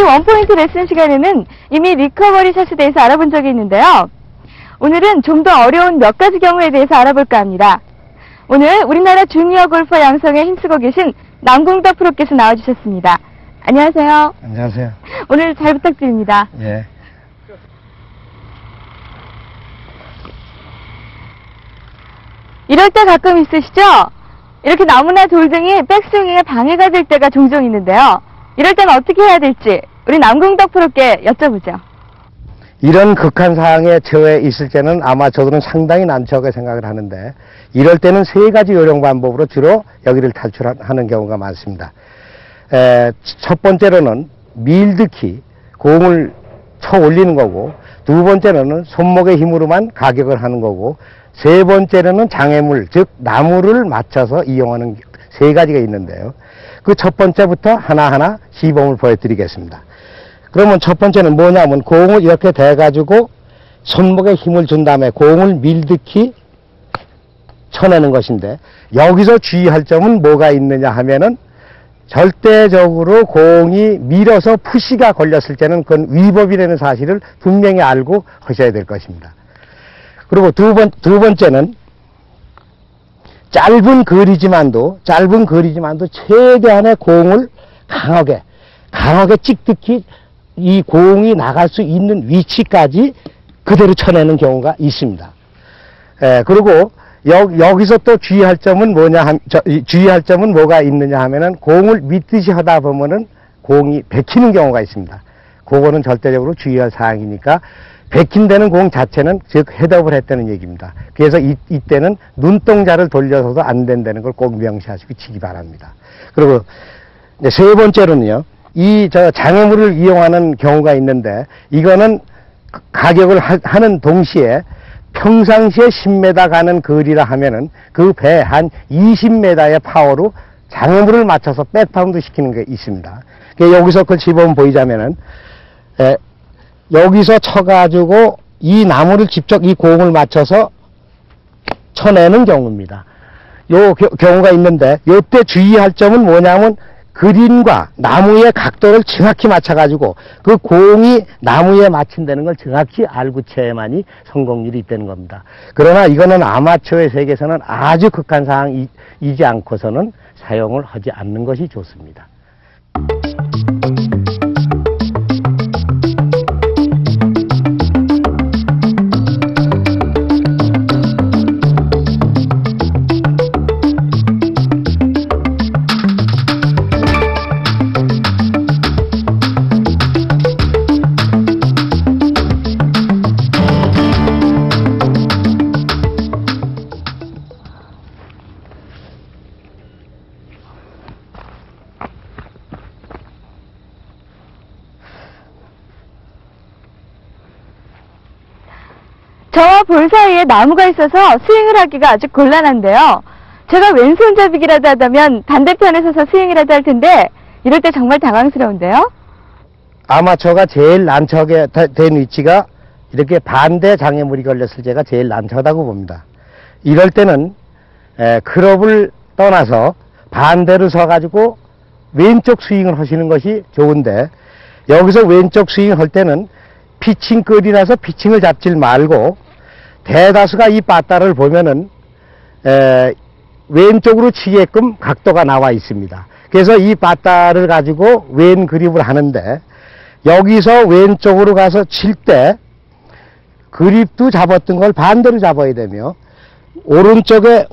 저희 원포인트 레슨 시간에는 이미 리커버리 샷에 대해서 알아본 적이 있는데요. 오늘은 좀 더 어려운 몇 가지 경우에 대해서 알아볼까 합니다. 오늘 우리나라 주니어 골퍼 양성에 힘쓰고 계신 남궁덕 프로께서 나와주셨습니다. 안녕하세요. 안녕하세요. 오늘 잘 부탁드립니다. 예. 이럴 때 가끔 있으시죠? 이렇게 나무나 돌 등이 백스윙에 방해가 될 때가 종종 있는데요. 이럴 때는 어떻게 해야 될지 우리 남궁덕 프로께 여쭤보죠. 이런 극한 상황에 처해 있을 때는 아마 저들은 상당히 난처하게 생각을 하는데, 이럴 때는 세 가지 요령 방법으로 주로 여기를 탈출하는 경우가 많습니다. 첫 번째로는 밀드키, 공을 쳐 올리는 거고, 두 번째로는 손목의 힘으로만 가격을 하는 거고, 세 번째로는 장애물, 즉 나무를 맞춰서 이용하는 세 가지가 있는데요. 그 첫 번째부터 하나하나 시범을 보여드리겠습니다. 그러면 첫 번째는 뭐냐면, 공을 이렇게 대가지고 손목에 힘을 준 다음에 공을 밀드키 쳐내는 것인데, 여기서 주의할 점은 뭐가 있느냐 하면은, 절대적으로 공이 밀어서 푸시가 걸렸을 때는 그건 위법이라는 사실을 분명히 알고 하셔야 될 것입니다. 그리고 두 번째는 짧은 거리지만도 최대한의 공을 강하게 찍득히 이 공이 나갈 수 있는 위치까지 그대로 쳐내는 경우가 있습니다. 그리고 여기서 또 주의할 점은 뭐가 있느냐 하면은, 공을 밑듯이 하다 보면은 공이 베끼는 경우가 있습니다. 그거는 절대적으로 주의할 사항이니까, 베낀다는 공 자체는 즉 헤드업을 했다는 얘기입니다. 그래서 이때는 눈동자를 돌려서도 안 된다는 걸 꼭 명시하시고 치기 바랍니다. 그리고 세 번째로는요, 장애물을 이용하는 경우가 있는데, 이거는 가격을 하는 동시에 평상시에 10m 가는 거리라 하면은 그 배 한 20m의 파워로 장애물을 맞춰서 백파운드 시키는 게 있습니다. 여기서 그걸 시범 보이자면은, 여기서 쳐가지고 이 나무를 직접 이 공을 맞춰서 쳐내는 경우입니다. 요 경우가 있는데, 요때 주의할 점은 뭐냐면, 그린과 나무의 각도를 정확히 맞춰가지고 그 공이 나무에 맞춘다는 걸 정확히 알고 쳐야만이 성공률이 있다는 겁니다. 그러나 이거는 아마추어의 세계에서는 아주 극한 상황이지 않고서는 사용을 하지 않는 것이 좋습니다. 저와 볼 사이에 나무가 있어서 스윙을 하기가 아주 곤란한데요. 제가 왼손잡이기라도 하다면 반대편에 서서 스윙이라도 할 텐데, 이럴 때 정말 당황스러운데요. 아마추어가 제일 난처하게 된 위치가 이렇게 반대 장애물이 걸렸을 때가 제일 난처하다고 봅니다. 이럴 때는 클럽을 떠나서 반대로 서가지고 왼쪽 스윙을 하시는 것이 좋은데, 여기서 왼쪽 스윙을 할 때는 피칭거리라서 피칭을 잡질 말고, 대다수가 이 빠따를 보면은 왼쪽으로 치게끔 각도가 나와 있습니다. 그래서 이 빠따를 가지고 왼 그립을 하는데, 여기서 왼쪽으로 가서 칠 때 그립도 잡았던 걸 반대로 잡아야 되며, 오른쪽에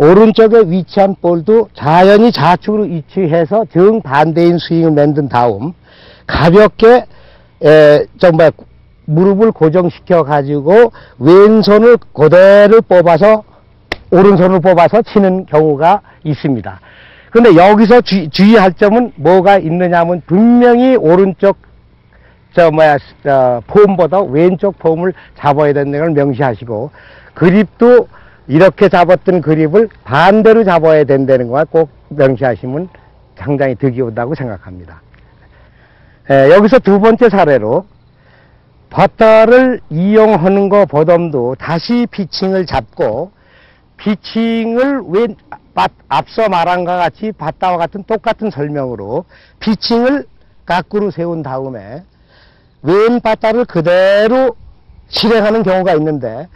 위치한 볼도 자연히 좌측으로 위치해서 정반대인 스윙을 만든 다음 가볍게 정말 무릎을 고정시켜 가지고 왼손을 그대로 뽑아서 오른손을 뽑아서 치는 경우가 있습니다. 그런데 여기서 주의할 점은 뭐가 있느냐 하면, 분명히 오른쪽 폼보다 왼쪽 폼을 잡아야 된다는 걸 명시하시고, 그립도 이렇게 잡았던 그립을 반대로 잡아야 된다는 걸 꼭 명시하시면 상당히 득이 온다고 생각합니다. 여기서 두 번째 사례로, 퍼터를 이용하는 것보다도 다시 피칭을 잡고, 피칭을 앞서 말한 것 같이 바다와 같은 똑같은 설명으로 피칭을 거꾸로 세운 다음에 왼 바다를 그대로 실행하는 경우가 있는데,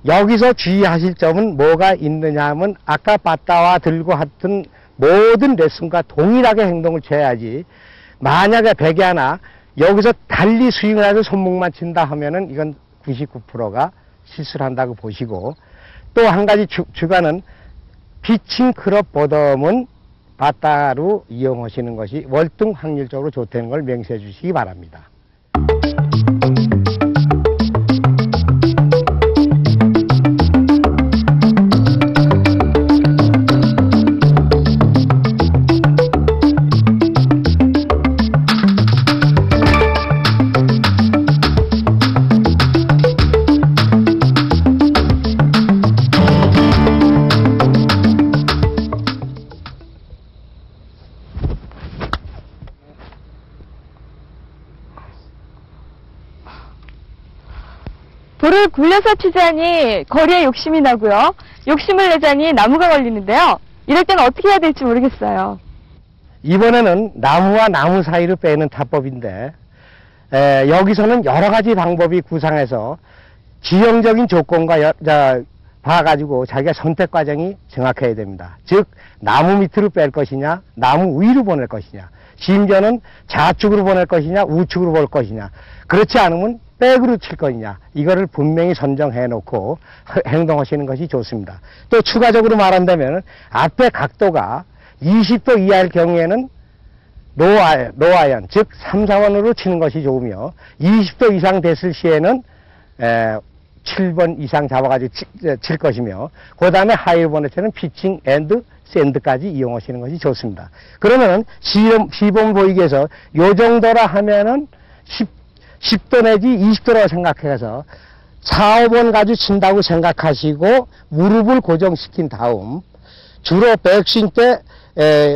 여기서 주의하실 점은 뭐가 있느냐 하면 아까 바다와 들고 했던 모든 레슨과 동일하게 행동을 취해야지, 만약에 백이 하나 여기서 달리 스윙을 해서 손목만 친다 하면은 이건 99%가 실수를 한다고 보시고, 또 한 가지 주관은 피칭 클럽 보덤은 바다로 이용하시는 것이 월등 확률적으로 좋다는 걸 명시해 주시기 바랍니다. 볼을 굴려서 치자니 거리에 욕심이 나고요. 욕심을 내자니 나무가 걸리는데요. 이럴 때는 어떻게 해야 될지 모르겠어요. 이번에는 나무와 나무 사이를 빼는 타법인데, 여기서는 여러 가지 방법이 구상해서 지형적인 조건과 봐가지고 자기가 선택 과정이 정확해야 됩니다. 즉, 나무 밑으로 뺄 것이냐, 나무 위로 보낼 것이냐, 심지어는 좌측으로 보낼 것이냐, 우측으로 볼 것이냐, 그렇지 않으면 백으로 칠 것이냐, 이거를 분명히 선정해 놓고 행동하시는 것이 좋습니다. 또 추가적으로 말한다면 앞에 각도가 20도 이하일 경우에는 로아이언, 즉 3, 4원으로 치는 것이 좋으며, 20도 이상 됐을 시에는 7번 이상 잡아가지고 칠 것이며, 그 다음에 하이번에 때는 피칭 앤드 샌드까지 이용하시는 것이 좋습니다. 그러면은 시범 보이기 위해서 요 정도라 하면은 10도 내지 20도라고 생각해서 4, 5번 가지고 친다고 생각하시고 무릎을 고정시킨 다음, 주로 백스윙 때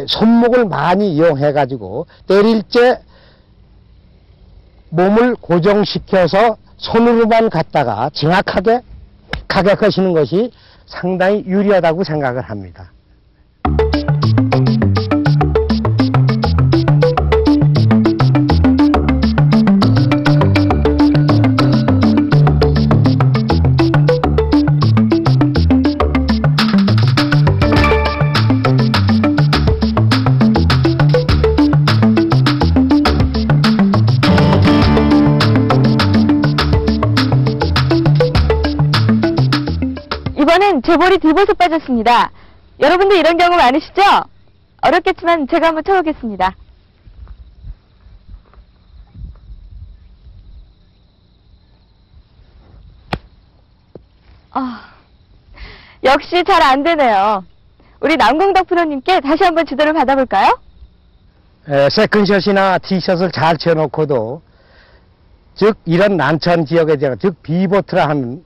손목을 많이 이용해 가지고 때릴 때 몸을 고정시켜서 손으로만 갔다가 정확하게 가격하시는 것이 상당히 유리하다고 생각을 합니다. 이번엔 제 볼이 뒤집어서 빠졌습니다. 여러분도 이런 경우 많으시죠? 어렵겠지만 제가 한번 쳐보겠습니다. 역시 잘 안 되네요. 우리 남궁덕 프로님께 다시 한번 지도를 받아볼까요? 세컨샷이나 티샷을 잘 쳐놓고도, 즉 이런 난천 지역에 대한, 즉 비보트라 하는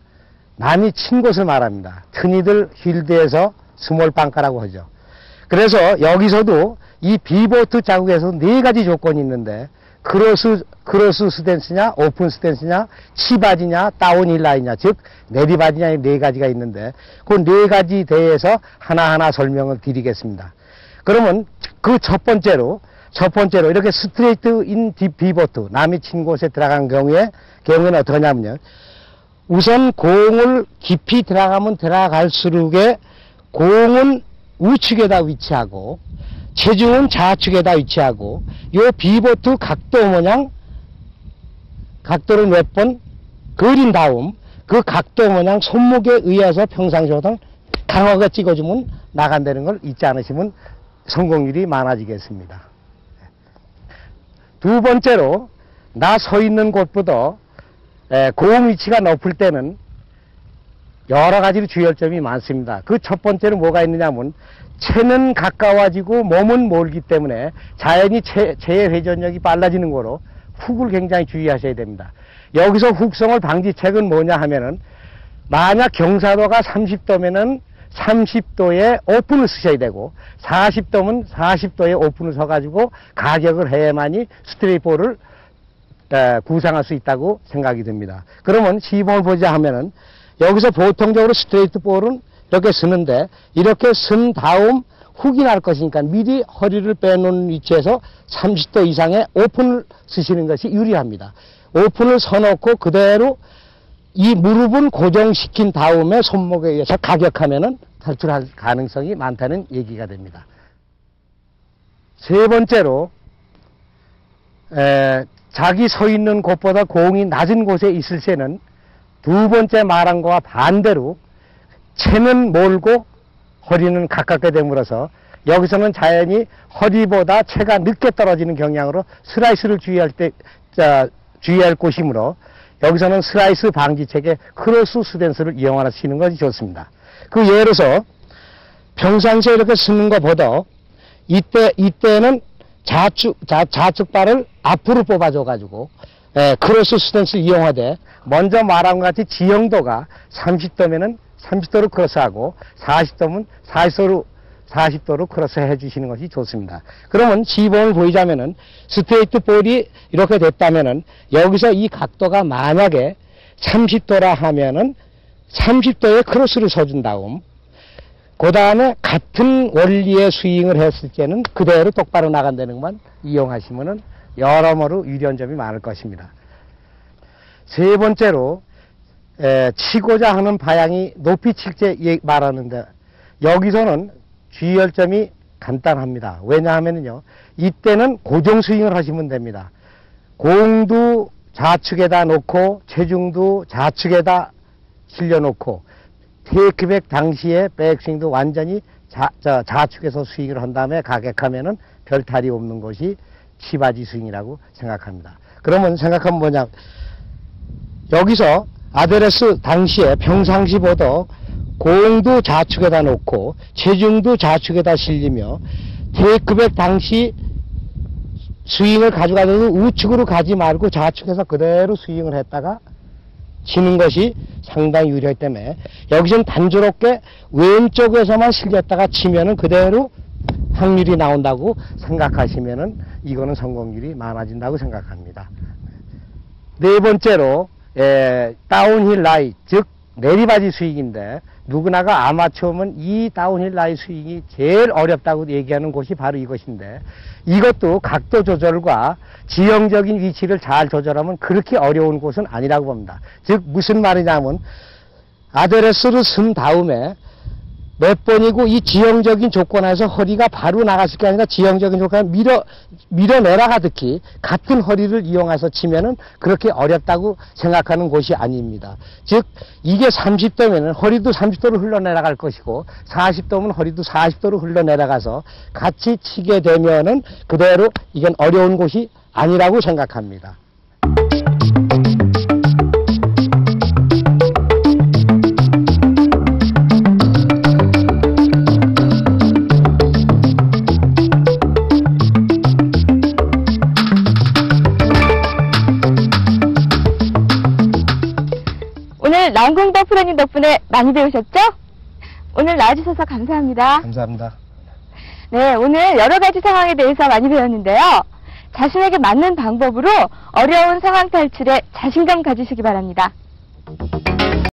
남이 친 곳을 말합니다. 흔히들 필드에서 스몰 방카라고 하죠. 그래서 여기서도 이 비보트 자국에서 4가지 조건이 있는데, 크로스 스탠스냐, 오픈 스탠스냐, 치바지냐, 다운 힐라이냐, 즉 내리바지냐, 이 4가지가 있는데, 그 4가지 대해서 하나하나 설명을 드리겠습니다. 그러면 그 첫 번째로 이렇게 스트레이트 인 비보트, 남이 친 곳에 들어간 경우에는 어떻게 하냐면요, 우선 공을 깊이 들어가면 들어갈수록에 공은 우측에다 위치하고 체중은 좌측에다 위치하고, 요 비보트 각도 모양, 각도를 몇 번 그린 다음 그 각도 모양 손목에 의해서 평상시보다 강하게 찍어주면 나간다는 걸 잊지 않으시면 성공률이 많아지겠습니다. 두 번째로, 나 서 있는 곳보다 공 위치가 높을 때는 여러 가지로 주의할 점이 많습니다. 그 첫 번째로 뭐가 있느냐면, 체는 가까워지고 몸은 멀기 때문에 자연히 체의 회전력이 빨라지는 거로 훅을 굉장히 주의하셔야 됩니다. 여기서 훅성을 방지책은 뭐냐 하면은, 만약 경사도가 30도면은 30도에 오픈을 쓰셔야 되고, 40도면 40도에 오픈을 서가지고 가격을 해야만이 스트레이트 볼을 구상할 수 있다고 생각이 듭니다. 그러면 시범을 보자 하면은, 여기서 보통적으로 스트레이트 볼은 이렇게 쓰는데, 이렇게 쓴 다음 훅이 날 것이니까 미리 허리를 빼놓은 위치에서 30도 이상의 오픈을 쓰시는 것이 유리합니다. 오픈을 서놓고 그대로 이 무릎을 고정시킨 다음에 손목에 의해서 가격하면은 탈출할 가능성이 많다는 얘기가 됩니다. 세 번째로, 자기 서 있는 곳보다 공이 낮은 곳에 있을 때는 두 번째 말한 거와 반대로 채는 멀고 허리는 가깝게 됨으로써 여기서는 자연히 허리보다 채가 늦게 떨어지는 경향으로 슬라이스를 주의할 곳이므로 여기서는 슬라이스 방지책에 크로스 스탠스를 이용하시는 것이 좋습니다. 그 예로서 평상시에 이렇게 쓰는 것보다 이때는 좌측발을 앞으로 뽑아줘가지고 크로스 스탠스를 이용하되 먼저 말한 것 같이 지형도가 30도면은 30도로 크로스하고 40도면 40도로 크로스 해주시는 것이 좋습니다. 그러면 시범을 보이자면은 스트레이트 볼이 이렇게 됐다면은 여기서 이 각도가 만약에 30도라 하면은 30도에 크로스를 서준 다음 그 다음에 같은 원리의 스윙을 했을 때는 그대로 똑바로 나간다는 것만 이용하시면은 여러모로 유리한 점이 많을 것입니다. 세 번째로 치고자 하는 방향이 높이 칠 때 말하는데 여기서는 주의할 점이 간단합니다. 왜냐하면요, 이때는 고정 스윙을 하시면 됩니다. 공도 좌측에다 놓고 체중도 좌측에다 실려놓고 테이크백 당시에 백스윙도 완전히 좌측에서 스윙을 한 다음에 가격하면은 별 탈이 없는 것이 치바지 스윙이라고 생각합니다. 그러면 생각하면 뭐냐, 여기서 아드레스 당시에 평상시보다 공도 좌측에다 놓고 체중도 좌측에다 실리며 테이크백 당시 스윙을 가져가도 우측으로 가지 말고 좌측에서 그대로 스윙을 했다가 치는 것이 상당히 유리하기 때문에 여기서는 단조롭게 왼쪽에서만 실렸다가 치면은 그대로 확률이 나온다고 생각하시면은 이거는 성공률이 많아진다고 생각합니다. 네 번째로 다운힐 라이, 즉 내리바지 스윙인데 누구나가 아마추어면 이 다운힐 라이 스윙이 제일 어렵다고 얘기하는 곳이 바로 이것인데 이것도 각도 조절과 지형적인 위치를 잘 조절하면 그렇게 어려운 곳은 아니라고 봅니다. 즉 무슨 말이냐면 아드레스를 쓴 다음에 몇 번이고 이 지형적인 조건에서 허리가 바로 나갔을 게 아니라 지형적인 조건에 밀어내려가듯이 같은 허리를 이용해서 치면은 그렇게 어렵다고 생각하는 곳이 아닙니다. 즉 이게 30도면은 허리도 30도로 흘러내려갈 것이고 40도면 허리도 40도로 흘러내려가서 같이 치게 되면은 그대로 이건 어려운 곳이 아니라고 생각합니다. 오늘 남궁덕 프로님 덕분에 많이 배우셨죠? 오늘 나와주셔서 감사합니다. 감사합니다. 네, 오늘 여러 가지 상황에 대해서 많이 배웠는데요. 자신에게 맞는 방법으로 어려운 상황 탈출에 자신감 가지시기 바랍니다.